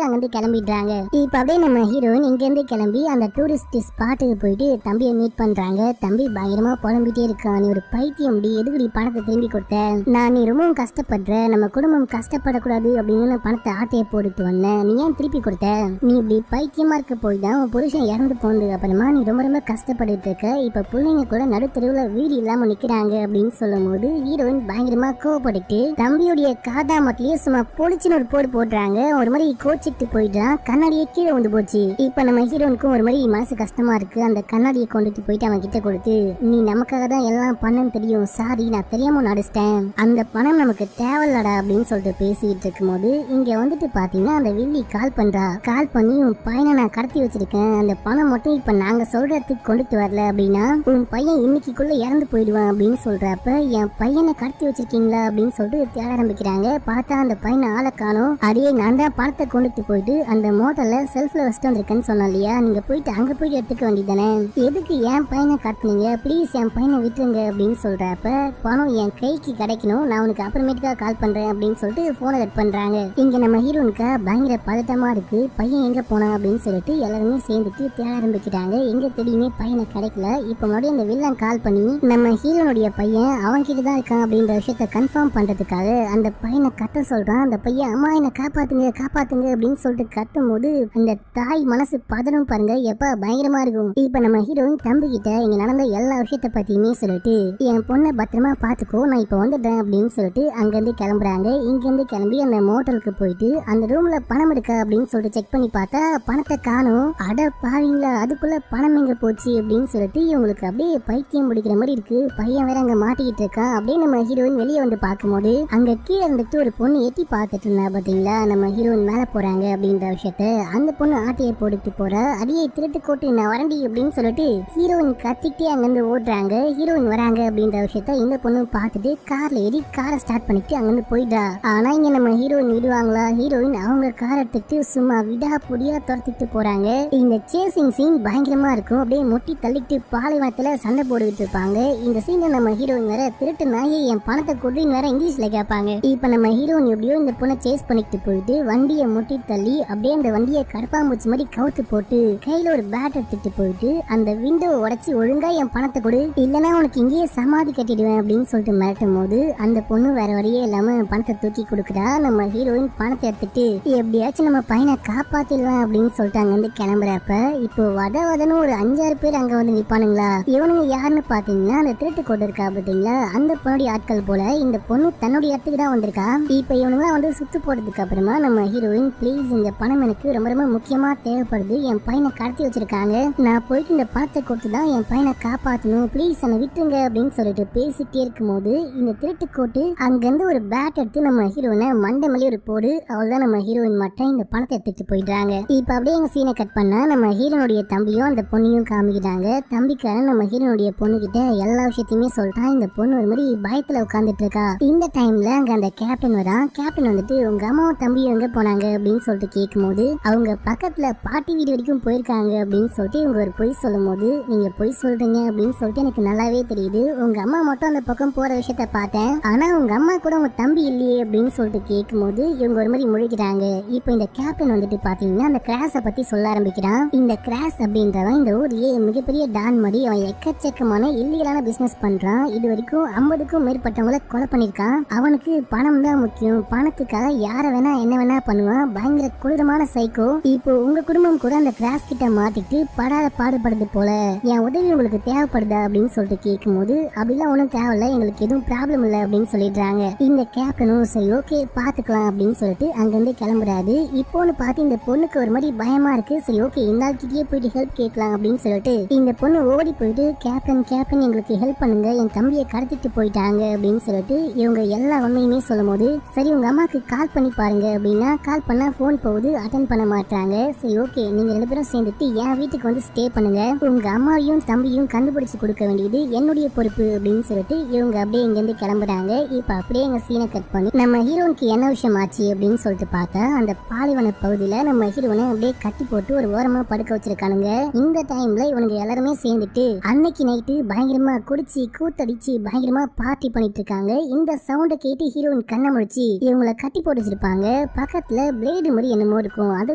A: அங்கிருந்து கிளம்பிடுறாங்க. இப்ப அப்படியே நம்ம ஹீரோயின் இங்க இருந்து கிளம்பி அந்த டூரிஸ்ட் ஸ்பாட்டுக்கு போயிட்டு தம்பியை மீட் பண்றாங்க. தம்பி பயங்கரமா புலம்பிட்டே இருக்கான், நீ ஒரு பைத்தியம், எதுக்கு பணத்தை திரும்பி கொடுத்த, நான் நீ ரொம்பவும் கஷ்டப்படுற, நம்ம குடும்பம் கஷ்டப்படக்கூடாது அப்படின்னு நான் பணத்தை ஆட்டையை போட்டுட்டு வந்தேன், நீ ஏன் திருப்பி கொடுத்த, நீ இப்படி பைத்தியமா இருக்க போய் தான் உன் புருஷன் இறந்து போனதுக்கு அப்புறமா நீ ரொம்ப ரொம்ப கஷ்டப்பட்டு இருக்க, இப்ப பிள்ளைங்க கூட நடுத்தெருவுல வீடு இல்லாம நிக்கிறாங்க அப்படின்னு சொல்லும் போது ஹீரோயின் பயங்கரமா கோவப்பட்டு தம்பியுடைய காதாமத்திலேயே சும்மா பொடிச்சுன்னு ஒரு போடு போடுறாங்க. ஒரு மாதிரி கோச்சிட்டு போயிட்டான், கண்ணாடியே கீழே வந்து போச்சு. இப்ப நம்ம ஹீரோனுக்கும் ஒரு மாதிரி மனசு கஷ்டமா இருக்கு. அந்த கண்ணாடியை கொண்டுட்டு போயிட்டு அவன் கிட்ட கொடுத்து, நீ நமக்காக தான் எல்லாம் பண்ணன்னு தெரியும், சாரி நான் தெரியாம நடிச்சிட்டேன், அந்த பணம் நமக்கு தேவையில்லடா அப்படின்னு சொல்லிட்டு பேசிட்டு இருக்கும் போது இங்க வந்துட்டு பாத்தீங்கன்னா அந்த வில்லி கால் பண்றா. கால் பண்ணி உன் பையனை நான் கடத்தி வச்சிருக்கேன், அந்த பணம் மட்டும் இப்ப நாங்க சொல்ற இடத்துக்கு கொண்டுட்டு வரல அப்படின்னா உன் பையன் இன்னைக்குள்ள இறந்து போயிடுவான் அப்படின்னு சொல்றப்ப, என் பையனை கடத்தி வச்சிருக்கீங்களா அப்படின்னு சொல்லிட்டு தேட ஆரம்பிக்கிறாங்க. பார்த்தா அந்த பையனை ஆளை காணோம். அடியே நான் தான் பணத்தை கொண்டுட்டு போயிட்டு அந்த மோட்டல்ல செல்ஃப்ல வச்சுட்டு வந்திருக்கேன்னு சொன்னா இல்லையா, நீங்க போயிட்டு அங்க போயிட்டு எடுத்துக்க வேண்டியதானே, எதுக்கு என் பையனை கடத்துனீங்க, ப்ளீஸ் என் பையனை விட்டுருங்க அப்படின்னு சொல்றப்ப, பணம் என் கைக்கு கிடைக்கணும், நான் உனக்கு அப்புறமேட்டுக்கா கால் பண்றேன் அப்படின்னு சொல்லிட்டு போனை கட் பண்றாங்க. இங்க நம்ம ஹீரோனுக்கு பயங்கர பதட்டமா இருக்கு, பையன் எங்க போனா அப்படின்னு சொல்லிட்டு எல்லாருமே சேர்ந்துட்டு தேட ஆரம்பிக்கிறாங்க. எங்க தெரியுமே பையனை கிடைக்கல. இப்ப மறுபடியும் அந்த வில்லன் கால் பண்ணி நம்ம ஹீரோனுடைய பையன் அவன் கிட்ட தான் இருக்கான் அப்படின்ற விஷயத்த கன்ஃபார்ம் பண்றதுக்காக அந்த பையனை கத்த சொல்றான். அந்த பையன் அம்மா என்ன காப்பாத்துங்க காப்பாத்துங்க அப்படின்னு சொல்லிட்டு கத்தும் போது அந்த தாய் மனசு பதறும் பாருங்க, எப்ப பயங்கரமா இருக்கும். இப்ப நம்ம ஹீரோயின் தம்பி கிட்ட இங்க நடந்த எல்லா விஷயத்த பத்தியுமே சொல்லிட்டு, என் பொண்ணை பத்திரமா பாத்துக்கோ, நான் இப்ப வந்துடுறேன் அப்படின்னு சொல்லிட்டு அங்க இருந்து கிளம்புறாங்க. இங்க இருந்து கிளம்பி அந்த மோட்டலுக்கு போயிட்டு அந்த ரூம்ல பணம் இருக்கா அப்படின்னு சொல்லிட்டு செக் பண்ணி பார்த்தா பணத்தை காணும். அட பாவீங்களா, அதுக்குள்ள பணம் எங்க போச்சு அப்படின்னு சொல்லிட்டு இவங்களுக்கு அப்படியே பைத்தியம் பிடிக்கிற மாதிரி இருக்கு. பையன் வேற அங்க மாட்டிக்கிட்டு இருக்கான். அப்படியே நம்ம ஹீரோயின் வெளியே வந்து பார்க்கும்போது அங்க கீழே இருந்துட்டு ஒரு பொண்ணு எட்டி பார்த்துட்டு இருந்தா பாத்தீங்களா, நம்ம ஹீரோயின் மேல போறாங்க அப்படின்ற விஷயத்த அந்த பொண்ணு ஆட்டையை போட்டுட்டு போற. அடியே திருட்டு கோட்டு நான் வரண்டி அப்படின்னு சொல்லிட்டு ஹீரோயின் கத்திட்டே அங்கிருந்து ஓடுறாங்க. ஹீரோயின் வராங்க அப்படின்ற விஷயத்த இந்த பொண்ணு பார்த்துட்டு கார்ல ஏறி காரை ஸ்டார்ட் பண்ணிட்டு அங்கிருந்து போயிட்டா. ஆனா இங்க நம்ம ஹீரோயின் விடுவாங்களா, ஹீரோயின் அவங்க கார் எடுத்துட்டு சும்மா விடா பொடியா துரத்திட்டு போறாங்க. இந்த சேசிங் சீன் பயங்கரமா இருக்கும். அப்படியே முட்டி தள்ளிட்டு பாலைவனத்துல சண்டை போட்டுக்கிட்டு இருப்பாங்க. இந்த சீன்ல நம்ம ஹீரோயின் வேற திருட்டு நாயே என் பணத்தை கொடுன்னு வேற இங்கிலீஷ்ல கேட்பாங்க. இப்ப நம்ம ஹீரோயின் எப்படியோ இந்த பொண்ணை சேஸ் பண்ணிட்டு போயிட்டு வண்டியை முட்டி தள்ளி அப்படியே அந்த வண்டியை கரப்பாம்பூச்சி மாதிரி கவுத்து போட்டு கையில ஒரு பேட் எடுத்துட்டு போயிட்டு அந்த விண்டோ உடைச்சு ஒழுங்கா என் பணத்தை கொடு, இல்லைன்னா உனக்கு இங்கேயே சமாதி கட்டிடுவேன் அப்படின்னு சொல்லிட்டு மிரட்டும் போது அந்த பொண்ணு வேற வழியே இல்லாம பணத்தை தூக்கி கொடுக்குறா. நம்ம ஹீரோயின் பணத்தை எடுத்துட்டு எப்படியாச்சும் நம்ம பையனை காப்பாத்திடலாம் அப்படின்னு சொல்லிட்டு அங்க வந்து கிளம்புறப்ப இப்போ வதன்னு ஒரு 5-6 பேர் அங்க வந்து நிப்பானுங்களா. இவனுங்க யாருன்னு பாத்தீங்கன்னா அந்த திருட்டு கொண்டு இருக்கா பாத்தீங்களா, அந்த பொண்ணுடைய ஆட்கள் போல. இந்த பொண்ணு தன்னுடைய இடத்துக்கு தான் வந்திருக்கா. இப்ப இவனுங்க வந்து சுத்து போடுறதுக்கு அப்புறமா நம்ம ஹீரோயின், ப்ளீஸ் இந்த பணம் எனக்கு ரொம்ப ரொம்ப முக்கியமா தேவைப்படுது, என் பையனை கடத்தி வச்சிருக்காங்க, நான் போயிட்டு இந்த பணத்தை கொடுத்துதான் என் பையனை காப்பாற்றணும், ப்ளீஸ் என்னை விட்டுருங்க அப்படின்னு சொல்லிட்டு பேசிட்டே இருக்கும்போது இந்த திருட்டு கோட்டு அங்கிருந்து ஒரு பேட் எடுத்து நம்ம ஹீரோனை மண்டை மேலே ஒரு போடு. அவள்தான் நம்ம ஹீரோயின் மட்டும் இந்த பணத்தை எடுத்துட்டு போயிடுறாங்க. இப்ப அப்படியே எங்க சீனை கட் பண்ணா நம்ம ஹீரோனுடைய தம்பியும் அந்த பொண்ணையும் காமிக்கிறாங்க. தம்பிக்காரன் நம்ம ஹீரோனுடைய பொண்ணு கிட்ட எல்லா விஷயத்தையுமே சொல்லிட்டான். இந்த பொண்ணு ஒரு மாதிரி பயத்துல உட்காந்துட்டு இருக்கா. இந்த டைம்ல அங்க அந்த கேப்டன் வரான். கேப்டன் வந்துட்டு உங்க அம்மாவும் தம்பியும் எங்க போனாங்க அப்படின்னு சொல்லிட்டு கேட்கும்போது அவங்க பக்கத்துல பாட்டி வீடு வரைக்கும் போயிருக்காங்க அப்படின்னு சொல்லிட்டு இவங்க ஒரு பொய் சொல்லும் போது நீங்க பொய் சொல்றீங்க அப்படின்னு சொல்லிட்டு எனக்கு நல்லாவே தெரியுது. உங்க அம்மா மட்டும் அந்த பக்கம் போற விஷயத்த பார்த்தேன். ஆனா உங்க அம்மா கூட உங்க தம்பி இல்லையே அப்படின்னு சொல்லிட்டு கேட்கும்போது இவங்க ஒரு மாதிரி முழிக்கிறாங்க. இப்போ இந்த கேப்டன் வந்துட்டு பாத்தீங்கன்னா அந்த கிராஸ பத்தி சொல்ல ஆரம்பிக்கிறான். இந்த கிராஸ் அப்படின்றவன் இந்த ஊர்லயே மிகப்பெரிய டான் மாதிரி அவன் எக்கச்சக்கமான இல்லீகலான பிசினஸ் பண்றான். இது வரைக்கும் 50க்கும் மேற்பட்டவங்களை கொலை பண்ணிருக்கான். அவனுக்கு பணம் தான் முக்கியம். பணத்துக்காக யார வேணா என்ன வேணா பண்ணுவான். பயங்கர கொடூரமான சைக்கோ. இப்போ உங்க குடும்பம் கூட அந்த கிராஸ் கிட்ட மாட்டிட்டு படாத பாடுபடுது போல. என் உதவி உங்களுக்கு தேவைப்படுதா அப்படின்னு சொல்லிட்டு கேட்கும்போது அப்படிலாம் ஒன்றும் தேவையில்ல, எங்களுக்கு எதுவும் ப்ராப்ளம் இல்லை அப்படின்னு சொல்லிடுறாங்க. இந்த கேப்டனும் சரி ஓகே பாத்துக்கலாம் அப்படின்னு சொல்லிட்டு அங்கிருந்து கிளம்புறாரு. இப்போன்னு பார்த்து இந்த பொண்ணுக்கு ஒரு மாதிரி பயமா இருக்கு. சரி ஓகே இந்த ஆள்கிட்டயே போயிட்டு ஹெல்ப் கேட்கலாம் அப்படின்னு சொல்லிட்டு இந்த பொண்ணு ஓடி போயிட்டு கேப்டன் கேப்டன் எங்களுக்கு ஹெல்ப் பண்ணுங்க, என் தம்பியை கடத்திட்டு போயிட்டாங்க அப்படின்னு சொல்லிட்டு இவங்க எல்லா உண்மையுமே சொல்லும் போது சரி உங்க அம்மாக்கு கால் பண்ணி பாருங்க அப்படின்னா கால் பண்ணா போன் போகுது, அட்டன் பண்ண மாட்டாங்க. சரி ஓகே நீங்க 2 பேரும் சேர்ந்துட்டு என் வீட்டுக்கு வந்து ஸ்டே பண்ணுங்க, உங்க அம்மாவையும் தம்பியும் கண்டுபிடிச்சு கொடுக்க வேண்டியது என்னுடைய பொறுப்பு அப்படின்னு சொல்லிட்டு இவங்க அப்படியே இங்க இருந்து கிளம்புறாங்க. இப்ப அப்படியே எங்க சீனை கட் பண்ணி நம்ம ஹீரோனுக்கு என்ன விஷயம் ஆச்சு அப்படின்னு சொல்லிட்டு பார்த்தா அந்த பாலைவன பகுதியில நம்ம ஹீரோனை அப்படியே கட்டி போட்டு ஒரு ஓரமா படுக்க வச்சிருக்கானுங்க. இந்த டைம்ல இவனுங்க எல்லாருமே சேர்ந்துட்டு அன்னைக்கு நைட்டு பயங்கரமா குடிச்சு கூத்தடிச்சு பயங்கரமா பார்ட்டி பண்ணிட்டு இருக்காங்க. இந்த சவுண்ட கேட்டு ஹீரோயின் கண்ணை முடிச்சு இவங்களை கட்டி போட்டு வச்சிருப்பாங்க. பக்கத்துல பிளேடு மாதிரி என்னமோ இருக்கும். அதை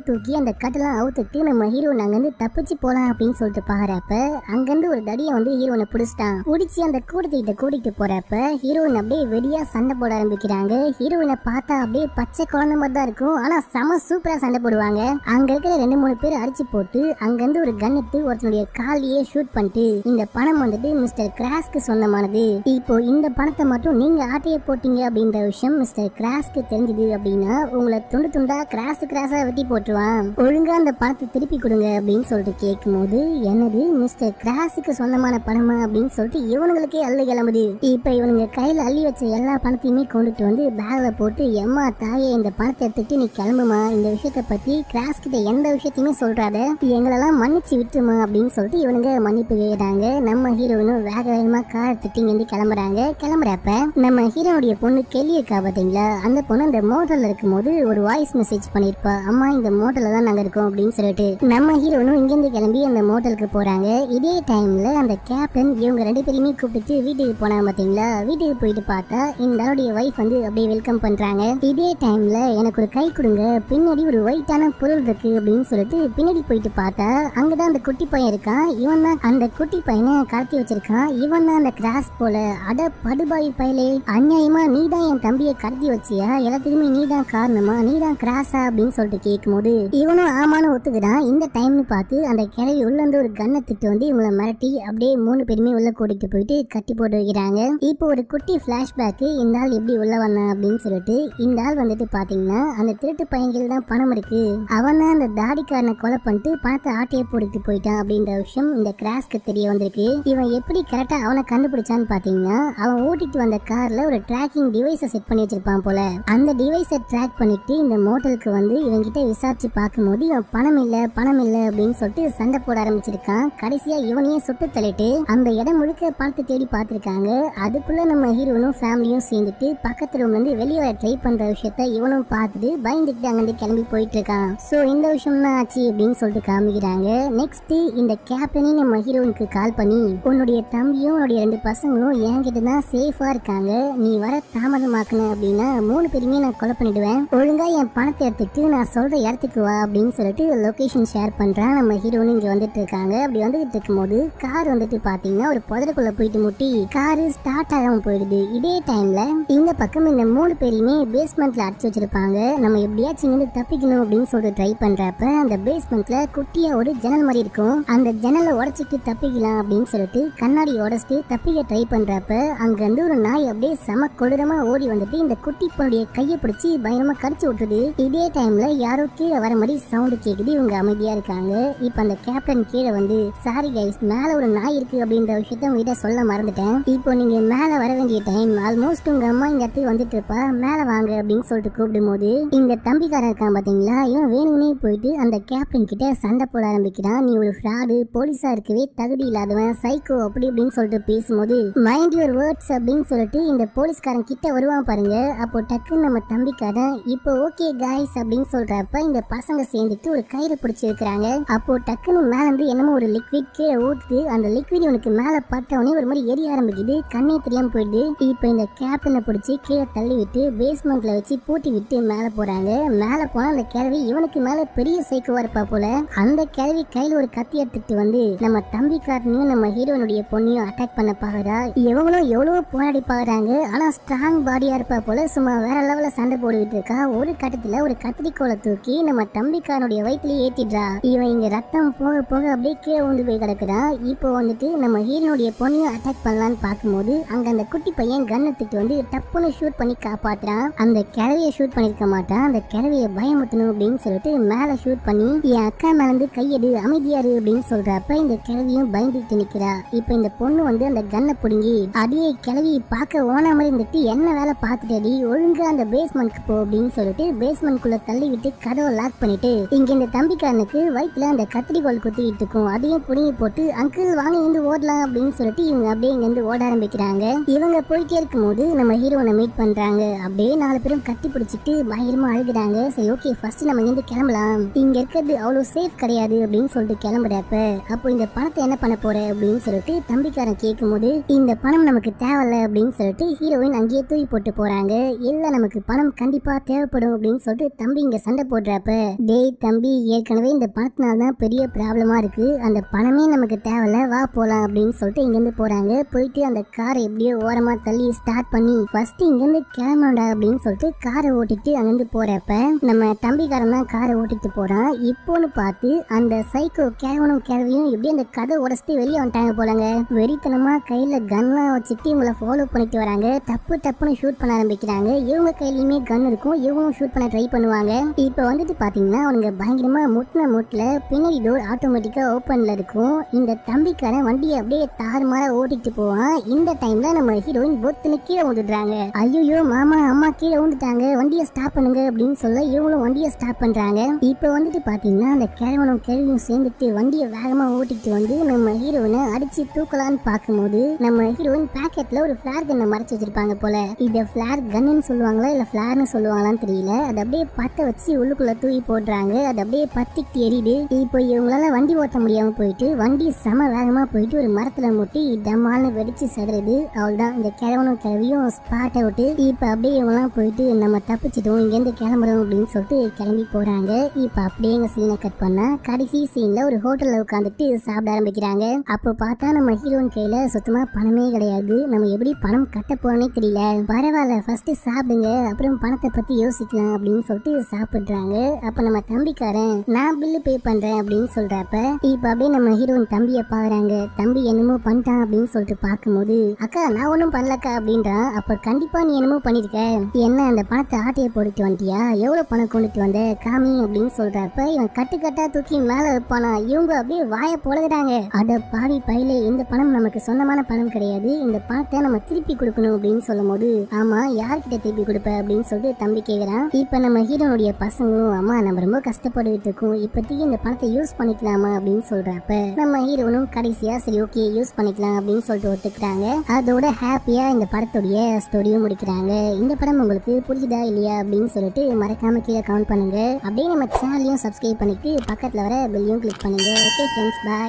A: தூக்கி அந்த கட்டெல்லாம் அவுத்துட்டு நம்ம ஹீரோன் அங்கிருந்து தப்பிச்சு போலாம் அப்படின்னு சொல்லிட்டு பாக்குறப்ப அங்கிருந்து ஒரு தடியை வந்து ஹீரோனை பிடிச்சிட்டான். பிடிச்சி அந்த கூட்டத்திட்ட கூட்டிட்டு போறப்ப ஹீரோயின் அப்படியே வெடியா சண்டை போட ஆரம்பிக்கிறாங்க. ஹீரோயினை பார்த்தா அப்படியே பச்சை குழந்தை மாதிரி தான் இருக்கும். ஆனா செம சூப்பரா சண்டை போடுவாங்க. அங்க இருக்கிற 2-3 பேர் அடிச்சு போட்டு அங்கிருந்து ஒரு கன் எடுத்து ஒருத்தனுடைய காலையே ஷூட் பண்ணிட்டு இந்த பணம் வந்துட்டு மிஸ்டர் கிராஸ்க்கு சொந்தமானது. இப்போ இந்த பணத்தை மட்டும் நீங்க ஆட்டையை போட்டீங்க அப்படின்ற விஷயம் மிஸ்டர் கிராஸ்க்கு தெரிஞ்சது அப்படின்னா உங்களை துண்டு துண்டா கிராஸா வெட்டி போட்டுருவான். ஒழுங்கா அந்த பணத்தை திருப்பி கொடுங்க அப்படின்னு சொல்லிட்டு கேட்கும்போது என்னது மிஸ்டர் கிராஸுக்கு சொந்தமான பணமா அப்படின்னு சொல்லிட்டு இவனுங்களுக்கே அள்ளு கிளம்புது. இப்ப இவனுங்க கையில அள்ளி வச்ச எல்லா பணத்தையுமே கொண்டுட்டு வந்து பேக்ல போட்டு எம்மா தாயே இந்த பணத்தை எடுத்துட்டு நீ கிளம்புமா, இந்த விஷயத்த பத்தி கிராஸ் கிட்ட எந்த விஷயத்தையுமே சொல்றாத, எங்களெல்லாம் மன்னிச்சு விட்டுருமா அப்படின்னு சொல்லிட்டு இவனுங்க மன்னிப்பு கேட்கிறாங்க. நம்ம ஹீரோனும் வேக வேகமா கார் எடுத்துட்டு இங்க இருந்து கிளம்புறாங்க. கிளம்புறப்ப நம்ம ஹீரோனுடைய பொண்ணு கெல்லி இருக்கா பாத்தீங்களா, அந்த பொண்ணு அந்த மோட்டர்ல இருக்கும்போது ஒரு வாய்ஸ் மெசேஜ் பண்ணிருப்பா, அம்மா இந்த மோட்டர்ல தான் நாங்க இருக்கோம் அப்படின்னு சொல்லிட்டு நம்ம ஹீரோனும் இங்க இருந்து கிளம்பி அந்த மோட்டலுக்கு போறாங்க. இதே டைம்ல அந்த கேப்டன் இவங்க 2 பேருமே கூப்பிட்டு வீட்டுக்கு போனாங்க பாத்தீங்களா. வீட்டுக்கு போயிட்டு பார்த்தா இந்த ஆளுடைய வைஃப் வந்து அப்படியே வெல்கம் பண்றாங்க. இதே டைம்ல எனக்கு ஒரு கை கொடுங்க, பின்னாடி ஒரு ஒயிட்டான பொருள் இருக்கு அப்படின்னு சொல்லிட்டு பின்னாடி போயிட்டு பார்த்தா அங்கதான் அந்த குட்டி பையன் இருக்கான். இவன் தான் அந்த குட்டி பையனை கடத்தி வச்சிருக்கான். இவன் தான் அந்த கிராஸ் போல. அட படுபாய் பயலே, அநியாயமா நீ தான் என் தம்பியை கடத்தி வச்சியா, எல்லாத்துக்குமே நீ தான் காரணமா, நீ தான் கிராஸா அப்படின்னு சொல்லிட்டு கேட்கும்போது இவனும் ஆமான்னு ஒத்துக்குறான். இந்த டைம்னு பார்த்து அந்த கிழவி உள்ள இருந்து ஒரு கண்ணை திட்டு வந்து இவங்களை மிரட்டி அப்படியே 3 பேருமே உள்ள கூட்டிட்டு போயிட்டு கட்டி போட்டு வைக்கிறாங்க. இப்போ ஒரு குட்டி பிளாஷ்பேக், இந்த ஆள் எப்படி உள்ள வந்தான் அப்படின்னு சொல்லிட்டு இந்த ஆள் வந்துட்டு பாத்தீங்கன்னா அந்த திருட்டு பையன்கள் தான் பணம் இருக்கு, அவன் தான் அந்த தாடிக்காரனை கொலை பண்ணிட்டு பணத்தை ஆட்டையை போட்டுட்டு போயிட்டான் அப்படின்ற விஷயம் இந்த கிராஸ்க்கு தெரிய வந்திருக்கு. இவன் எப்படி கரெக்டா அவனை கண்டுபிடிச்சான்னு பாத்தீங்கன்னா அவன் ஓட்டிட்டு வந்த கார்ல ஒரு ட்ராக்கிங் டிவைஸை செட் பண்ணி வச்சிருப்பான் போல. அந்த டிவைஸை ட்ராக் பண்ணிட்டு இந்த மோட்டலுக்கு வந்து இவன் கிட்ட விசாரிச்சு பார்க்கும்போது இவன் பணம் இல்ல அப்படின்னு சொல்லிட்டு சண்டை போட ஆரம்பிச்சிருக்கான். கடைசியா இவனையே சுட்டு தள்ளிட்டு அந்த இடம் முழுக்க பணத்தை தேடி பார்த்திருக்காங்க. அதுக்குள்ள நம்ம ஹீரோனும் ஃபேமிலியும் சேர்ந்துட்டு பக்கத்து ரூம்ல இருந்து வெளியே வர ட்ரை பண்ற விஷயத்த இவனும் பார்த்துட்டு பயந்துட்டு அங்கிருந்து கிளம்பி போயிட்டு இருக்கான். சோ இந்த விஷயம் தான் ஆச்சு அப்படின்னு சொல்லிட்டு காமிக்கிறாங்க. நெக்ஸ்ட் இந்த கேப்டனே நம்ம ஹீரோனுக்கு கால் பண்ணி உன்னுடைய தம்பியும் உன்னுடைய 2 பசங்களும் என்கிட்ட தான் சேஃபா இருக்காங்க, நீ வர தாமதமாக்கணும் அப்படின்னா 3 பேருமே நான் கொலை பண்ணிடுவேன், ஒழுங்கா என் பணத்தை எடுத்துட்டு நான் சொல்ற இடத்துக்கு வா அப்படின்னு சொல்லிட்டு லொகேஷன் ஷேர் பண்றான். நம்ம ஹீரோனு இங்க வந்துட்டு இருக்காங்க. அப்படி வந்துகிட்டு இருக்கும்போது கார் வந்துட்டு பாத்தீங்கன்னா ஒரு புதருக்குள்ள போயிட்டு முட்டி காரு ஸ்டார்ட் ஆகாம போயிடுது. இதே டைம்ல இந்த பக்கம் இந்த 3 பேரையுமே பேஸ்மெண்ட்ல அடிச்சு வச்சிருப்பாங்க. நம்ம எப்படியாச்சும் இங்க தப்பிக்கணும் அப்படின்னு சொல்லிட்டு ட்ரை பண்றப்ப அந்த பேஸ்மெண்ட்ல குட்டியா ஒரு ஜன்னல் மாதிரி இருக்கும். அந்த ஜன்னலை உடைச்சிட்டு தப்பிக்கலாம் அப்படின்னு சொல்லிட்டு கண்ணாடி உடைச்சிட்டு தப்பிக்க ட்ரை பண்றப்ப அங்க இருந்து ஒரு நாய் அப்படியே செம கொடூரமா ஓடி வந்துட்டு இந்த குட்டி பொண்ணுடைய கையை பிடிச்சி பயங்கரமா கடிச்சு விட்டுருது. இதே டைம்ல யாரோ கீழே வர மாதிரி சவுண்ட் கேக்குது. இவங்க அமைதியா இருக்காங்க. இப்ப அந்த கேப்டன் கீழே வந்து சாரி கைஸ் மேல ஒரு நாய் இருக்கு அப்படின்ற விஷயத்த உங்ககிட்ட சொல்ல மறந்துட்டேன், இப்போ நீங்க மேல வர வேண்டிய டைம் ஆல்மோஸ்ட் உங்க அம்மா இங்க இடத்துக்கு வந்துட்டு இருப்பா, மேல வாங்க அப்படின்னு சொல்லிட்டு கூப்பிடும் போது இந்த தம்பிக்காரன் இருக்கான் பாத்தீங்களா, இவன் வேணும்னே போயிட்டு அந்த கேப்டன் கிட்ட சண்டை போட ஆரம்பிக்கிறான். நீ ஒரு ஃப்ராடு, போலீஸா இருக்கவே தகுதி இல்லாதவன், சைக்கோ அப்படி இப்படின்னு சொல்லிட்டு பேசும்போது மைண்ட் யுவர் வேர்ட்ஸ் அப்படின்னு சொல்லிட்டு இந்த போலீஸ்காரன் கிட்ட வருவான் பாருங்க. அப்போ டக்குன்னு நம்ம தம்பிக்காரன் இப்போ ஓகே காய்ஸ் அப்படின்னு சொல்றப்ப இந்த பசங்க சேர்ந்துட்டு ஒரு கயிறு பிடிச்சி இருக்கிறாங்க. அப்போ டக்குன்னு மேல இருந்து என்னமோ ஒரு லிக்விட் கீழே ஊத்துது. அந்த லிக்விட் இவனுக்கு மேல பட்டவனே ஒரு மாதிரி எரிய ஆரம்பிக்குது, கண்ணே தெரியாம போயிடுது. இப்போ இந்த கேப்டனை பிடிச்சி கீழே தள்ளி விட்டு பேஸ்மெண்ட்ல வச்சு பூட்டி விட்டு மேல போறாங்க. மேல போனா அந்த கிழவி இவனுக்கு மேல பெரிய சைக்கோவா இருப்பா போல. அந்த கிழவி கையில ஒரு கத்தி எடுத்துட்டு வந்து நம்ம தம்பிக்காரனையும் நம்ம ஹீரோனுடைய பொண்ணையும் அட்டாக் பண்ண பாக்குறா. எவங்களும் எவ்வளவோ போராடி பாக்குறாங்க, ஆனா ஸ்ட்ராங் பாடியா இருப்பா போல, சும்மா வேற லெவல்ல சண்டை போட்டுக்கிட்டு இருக்கா. ஒரு கட்டத்துல ஒரு கத்திரிக்கோலை தூக்கி நம்ம தம்பிக்காரனுடைய வயிற்றுல ஏத்திடுறா. இவன் இங்க ரத்தம் போக போக அப்படியே கீழே உண்டு போய் கிடக்குறான். இப்போ வந்துட்டு நம்ம ஹீரோனுடைய பொண்ணையும் அட்டாக் பண்ணலான்னு பார்க்கும்போது அங்க அந்த குட்டி பையன் கன் எடுத்துட்டு வந்து டப்புன்னு ஷூட் பண்ணி காப்பாத்துறான். அந்த கிழவியை ஷூட் பண்ணிருக்க மாட்டான், அந்த கிழவியை பயமுத்தணும் அப்படின்னு சொல்லிட்டு மேல ஷூட் பண்ணி என் அக்கா மேல இருந்து கையெடு அமைதியாரு அப்படின்னு சொல்றப்ப இந்த கிழவியும் பயந்துட்டு நிக்கிறா. இப்போ இந்த பொண்ணு வந்து அந்த கன்னை பிடுங்கி அடியே கிழவி பார்க்க ஓனா மாதிரி இருந்துட்டு என்ன வேலை பார்த்துட்டடி, ஒழுங்கா அந்த பேஸ்மெண்ட்க்கு போ அப்படின்னு சொல்லிட்டு பேஸ்மெண்ட் குள்ள தள்ளி விட்டு கதவை லாக் பண்ணிட்டு இங்க இந்த தம்பிக்காரனுக்கு வயிற்றுல அந்த கத்திரிக்கோள் குத்திக்கிட்டு இருக்கும், அதையும் புடுங்கி போட்டு அங்கிள் வாங்க இருந்து ஓடலாம் அப்படின்னு சொல்லிட்டு இவங்க அப்படியே இங்க இருந்து ஓட ஆரம்பிக்கிறாங்க. இவங்க போயிட்டே இருக்கும் போது நம்ம ஹீரோனை மீட் பண்றாங்க. அப்படியே 4 பேரும் கட்டி பிடிச்சிட்டு பயங்கரமா அழுகுறாங்க. சரி ஓகே ஃபர்ஸ்ட் நம்ம இருந்து கிளம்பலாம், இங்க இருக்கிறது அவ்வளவு சேஃப் கிடையாது அப்படின்னு சொல்லிட்டு கிளம்புறப்ப அப்போ இந்த பணத்தை என்ன பண்ண போற அப்படின்னு சொல்லிட்டு தம்பிக்காரன் கேட்கும் போது இந்த பணம் நமக்கு தேவையில்ல அப்படின்னு சொல்லிட்டு ஹீரோயின் அங்கேயே தூக்கி போட்டு போறாங்க. இல்ல நமக்கு பணம் கண்டிப்பா தேவைப்படும் அப்படின்னு சொல்லிட்டு தம்பி இங்க சண்டை போடுறப்ப டேய் தம்பி, ஏற்கனவே இந்த பணத்தினால்தான் பெரிய ப்ராப்ளமா இருக்கு, அந்த பணமே நமக்கு தேவையில்ல, வா போலாம் அப்படின்னு சொல்லிட்டு இங்க இருந்து போறாங்க. போயிட்டு அந்த காரை எப்படியோ ஓரமா தள்ளி ஸ்டார்ட் பண்ணி ஃபர்ஸ்ட் இங்க இருந்து கிளம்புடா அப்படின்னு சொல்லிட்டு காரை ஓட்டிட்டு அங்கிருந்து போறப்ப நம்ம தம்பிக்காரன் தான் காரை ஓட்டிட்டு போறான். இப்போன்னு பார்த்து அந்த சைக்கோ கேவனும் கேள்வியும் எப்படி அந்த கதை உடச்சிட்டு வெளியே வந்துட்டாங்க போலங்க. வெறித்தனமா கையில கன்லாம் வச்சுட்டு இவங்களை ஃபாலோ பண்ணிட்டு வராங்க. டப்புன்னு ஷூட் பண்ண ஆரம்பிக்கிறாங்க. இவங்க கையிலயுமே கன் இருக்கும், இவங்களும் ஷூட் பண்ண ட்ரை பண்ணுவாங்க. இப்போ வந்துட்டு பாத்தீங்கன்னா அவனுங்க பயங்கரமா முட்டில பின்னாடி டோர் ஆட்டோமேட்டிக்கா ஓப்பன்ல இருக்கும். இந்த தம்பிக்காரன் வண்டியை அப்படியே தாறுமாறா ஓட்டிட்டு போவான். இந்த டைம்ல நம்ம ஹீரோயின் பொத்துன்னு கீழே விழுந்துடுறாங்க. ஐயோ மாமா அம்மா கீழே விழுந்துட்டாங்க, வண்டியை ஸ்டாப் பண்ணுங்க அப்படின்னு சொல்ல இவங்களும் வண்டியை ஸ்டாப் பண்றாங்க. இப்போ வந்துட்டு பாத்தீங்கன்னா அந்த கிழவனும் கேள்வியும் சேர்ந்துட்டு வண்டியை வேகமா ஓட்டிட்டு வந்து நம்ம ஹீரோயினை அடிச்சு தூக்கலான்னு பார்க்கும்போது நம்ம ஹீரோயின் பாக்கெட்ல ஒரு ஃபிளார் கன்னை மறைச்சு வச்சிருப்பாங்க போல. இத ஃபிளார் கன்னு சொல்லுவாங்களா இல்ல ஃபிளார்னு சொல்லுவாங்களான்னு தெரியல. அது அப்படியே பத்த வச்சு உள்ளுக்குள்ள தூக்கி போடுறாங்க. அது அப்படியே பத்திட்டு எரியுது. இப்போ இவங்களால வண்டி ஓட்ட முடியாம போயிட்டு வண்டி சம வேகமா போயிட்டு ஒரு மரத்துல முட்டி டம்மால்னு வெடிச்சு சதுறது. அவ்வளவுதான், இந்த கிழவனும் கிழவியும் ஸ்பாட் அவுட். இப்ப அப்படியே இவங்கெல்லாம் போயிட்டு நம்ம தப்பிச்சிட்டோம், இங்க இருந்து கிளம்புறோம் அப்படின்னு சொல்லிட்டு கிளம்பி போறாங்க. இப்ப அப்படியே எங்க சீனை கட் பண்ணா கடைசி சீன்ல ஒரு ஹோட்டல்ல உட்காந்துட்டு சாப்பிட ஆரம்பிக்கிறாங்க. அப்போ பார்த்தா நம்ம ஹீரோயின் கையில சுத்தமா பணமே கிடையாது. நம்ம எப்படி பணம் கட்ட போறோன்னே தெரியல. பரவாயில்ல ஃபர்ஸ்ட் சாப்பிடுங்க, அப்புறம் பணத்தை பத்தி யோசிக்கலாம் அப்படின்னு சொல்லிட்டு சாப்பிடுறாங்க. அப்ப நம்ம தம்பிக்காரன் நான் பில்லு பே பண்றேன் அப்படின்னு சொல்றப்ப இப்ப அப்படியே நம்ம ஹீரோயின் தம்பியை பாக்குறாங்க. தம்பி என்னமோ பண்ணிட்டான் அப்படின்னு சொல்லிட்டு பார்க்கும்போது அக்கா நான் ஒன்னும் பண்ணலக்கா அப்படின்றான். அப்ப கண்டிப்பா நீ என்னமோ பண்ணிருக்க, என்ன அந்த பணத்தை ஆட்டையை போட்டுட்டு வந்துட்டியா, எவ்வளவு பணம் கொண்டுட்டு வந்த காமி அப்படின்னு சொல்றப்ப இவன் கட்டுக்கட்டா தூக்கி மேல வைப்பானா. இவங்க அப்படியே வாய போடுறாங்க. அட பாவி பையிலே, இந்த பணம் நமக்கு சொந்தமான பணம் கிடையாது, இந்த பணத்தை நம்ம திருப்பி கொடுக்கணும் அப்படின்னு சொல்லும் போது ஆமா யார்கிட்ட திருப்பி கொடுப்ப அப்படின்னு சொல்லிட்டு தம்பி கேக்குறான். இப்ப நம்ம ஹீரோனுடைய பசங்களும் அம்மா நம்ம ரொம்ப கஷ்டப்பட்டுட்டு இருக்கோம், இப்போதைக்கு இந்த பணத்தை யூஸ் பண்ணிக்கலாமா அப்படின்னு சொல்றப்ப நம்ம ஹீரோனும் கடைசியா சரி ஓகே யூஸ் பண்ணிக்கலாம் அப்படின்னு சொல்லிட்டு ஒத்துக்கிறாங்க. அதோட ஹாப்பியா இந்த படத்துடைய ஸ்டோரியும் முடிக்கிறாங்க. இந்த படம் உங்களுக்கு புரியுதா இல்லையா அப்படின்னு சொல்லிட்டு மறக்காம கீழே கமெண்ட் பண்ணுங்க. அப்படியே நம்ம சேனலையும் சப்ஸ்கிரைப் பண்ணிட்டு பக்கத்துல வர பெல்லையும் கிளிக் பண்ணுங்க. ஓகே ஃப்ரெண்ட்ஸ், பாய்.